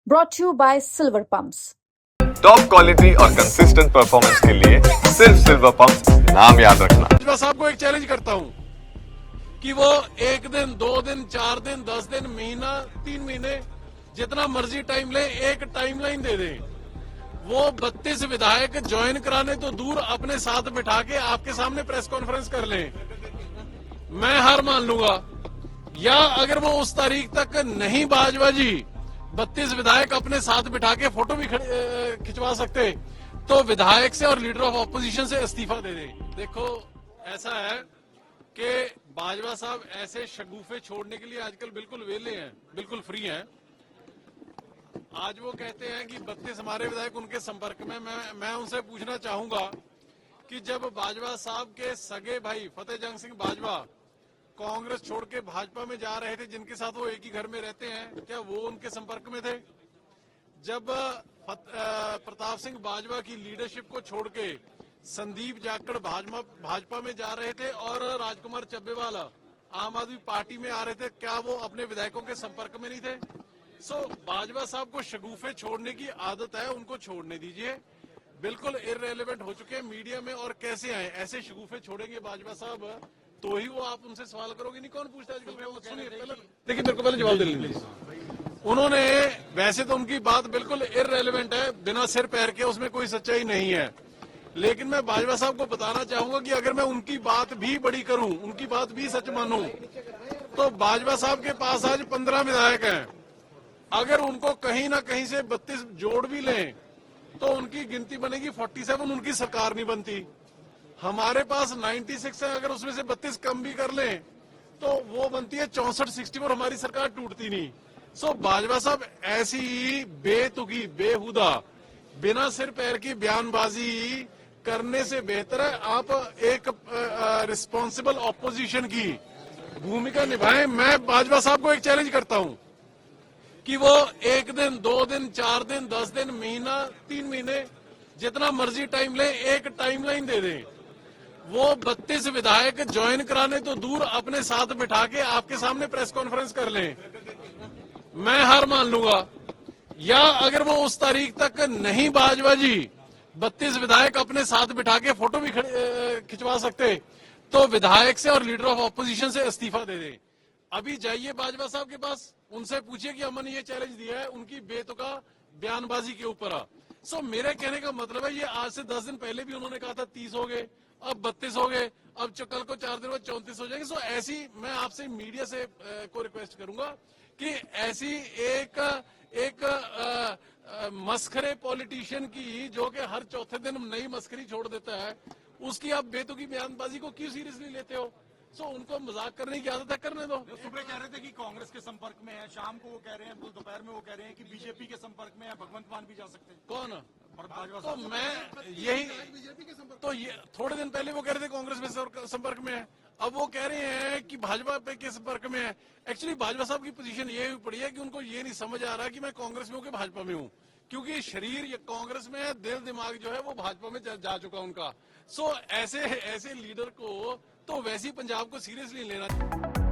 brought to you by Silver Pumps. Top quality और consistent performance के लिए सिर्फ सिल्वर पंप्स नाम याद रखना। मैं साहब को एक चैलेंज करता हूं कि वो 1 दिन 2 दिन 4 दिन 10 दिन महीना 3 महीने जितना मर्जी टाइम ले एक टाइमलाइन दे दें। वो 32 विधायक ज्वाइन कराने तो दूर अपने साथ बिठा के आपके सामने प्रेस कॉन्फ्रेंस कर लें, मैं हार मान लूंगा। या अगर वो उस तारीख तक नहीं बाजवा जी 32 विधायक अपने साथ बिठा के फोटो भी खिंचवा सकते तो विधायक से और लीडर ऑफ ऑपोजिशन से इस्तीफा दे दें। देखो ऐसा है कि बाजवा साहब ऐसे शगुफे छोड़ने के लिए आजकल बिल्कुल वेले हैं, बिल्कुल फ्री हैं। आज वो कहते हैं कि 32 हमारे विधायक उनके संपर्क में। मैं उनसे पूछना चाहूंगा कि जब बाजवा साहब के सगे भाई फतेह जंग सिंह बाजवा कांग्रेस छोड़ के भाजपा में जा रहे थे, जिनके साथ वो एक ही घर में रहते हैं, क्या वो उनके संपर्क में थे? जब प्रताप सिंह बाजवा की लीडरशिप को छोड़ के संदीप जाखड़ भाजपा में जा रहे थे और राजकुमार चब्बेवाला आम आदमी पार्टी में आ रहे थे, क्या वो अपने विधायकों के संपर्क में नहीं थे? बाजवा साहब को शगुफे छोड़ने की आदत है, उनको छोड़ने दीजिए। बिल्कुल इररेलेवेंट हो चुके हैं मीडिया में। और कैसे आए ऐसे शगुफे छोड़ेंगे बाजवा साहब तो ही वो आप उनसे सवाल करोगे। नहीं कौन पूछता है आजकल। सुनिए देखिए मेरे को पहले जवाब दे लीजिए। उन्होंने वैसे तो उनकी बात बिल्कुल इररेलेवेंट है, बिना सिर पैर के, उसमें कोई सच्चाई नहीं है। लेकिन मैं बाजवा साहब को बताना चाहूंगा कि अगर मैं उनकी बात भी बड़ी करूं, उनकी बात भी सच मानूं, तो बाजवा साहब के पास आज 15 विधायक हैं। अगर उनको कहीं ना कहीं से 32 जोड़ भी लें तो उनकी गिनती बनेगी 47, उनकी सरकार नहीं बनती। हमारे पास 96 है, अगर उसमें से 32 कम भी कर लें तो वो बनती है 64-60 और हमारी सरकार टूटती नहीं। बाजवा साहब ऐसी बेतुकी बेहुदा बिना सिर पैर की बयानबाजी करने से बेहतर है आप एक रिस्पॉन्सिबल ऑपोजिशन की भूमिका निभाएं। मैं बाजवा साहब को एक चैलेंज करता हूं कि वो 1 दिन 2 दिन 4 दिन 10 दिन महीना 3 महीने जितना मर्जी टाइम ले एक टाइमलाइन दे दें। वो 32 विधायक ज्वाइन कराने तो दूर अपने साथ बिठा के आपके सामने प्रेस कॉन्फ्रेंस कर लें, मैं हार मान लूंगा। या अगर वो उस तारीख तक नहीं बाजवा जी 32 विधायक अपने साथ बिठा के फोटो भी खिंचवा सकते तो विधायक से और लीडर ऑफ ऑपोजिशन से इस्तीफा दे दें। अभी जाइए बाजवा साहब के पास, उनसे पूछिए कि अमन ये चैलेंज दिया है उनकी बेतुका बयानबाजी के ऊपर। मेरे कहने का मतलब है ये आज से 10 दिन पहले भी उन्होंने कहा था 30 हो गए, अब 32 हो गए, अब कल को 4 दिन बाद 34 हो जाएंगे। ऐसी मैं आपसे मीडिया से को रिक्वेस्ट करूंगा कि ऐसी एक मस्खरे पॉलिटिशियन की जो कि हर चौथे दिन नई मस्करी छोड़ देता है, उसकी आप बेतुकी बयानबाजी को क्यों सीरियसली लेते हो? उनको मजाक करने की आदत है, करने दो। सुबह कह रहे थे कि कांग्रेस के संपर्क में है, शाम को वो कह रहे हैं, दोपहर में वो कह रहे हैं कि बीजेपी के संपर्क में है, भगवंत मान भी जा सकते हैं। कौन? तो मैं यही तो ये थोड़े दिन पहले वो कह रहे थे कांग्रेस में संपर्क में है, अब वो कह रहे हैं कि भाजपा के संपर्क में है। एक्चुअली भाजपा साहब की पोजीशन ये पड़ी है कि उनको ये नहीं समझ आ रहा कि मैं कांग्रेस में हूँ कि भाजपा में हूँ, क्योंकि शरीर ये कांग्रेस में है, दिल दिमाग जो है वो भाजपा में जा चुका उनका। ऐसे लीडर को तो वैसे ही पंजाब को सीरियसली लेना चाहिए।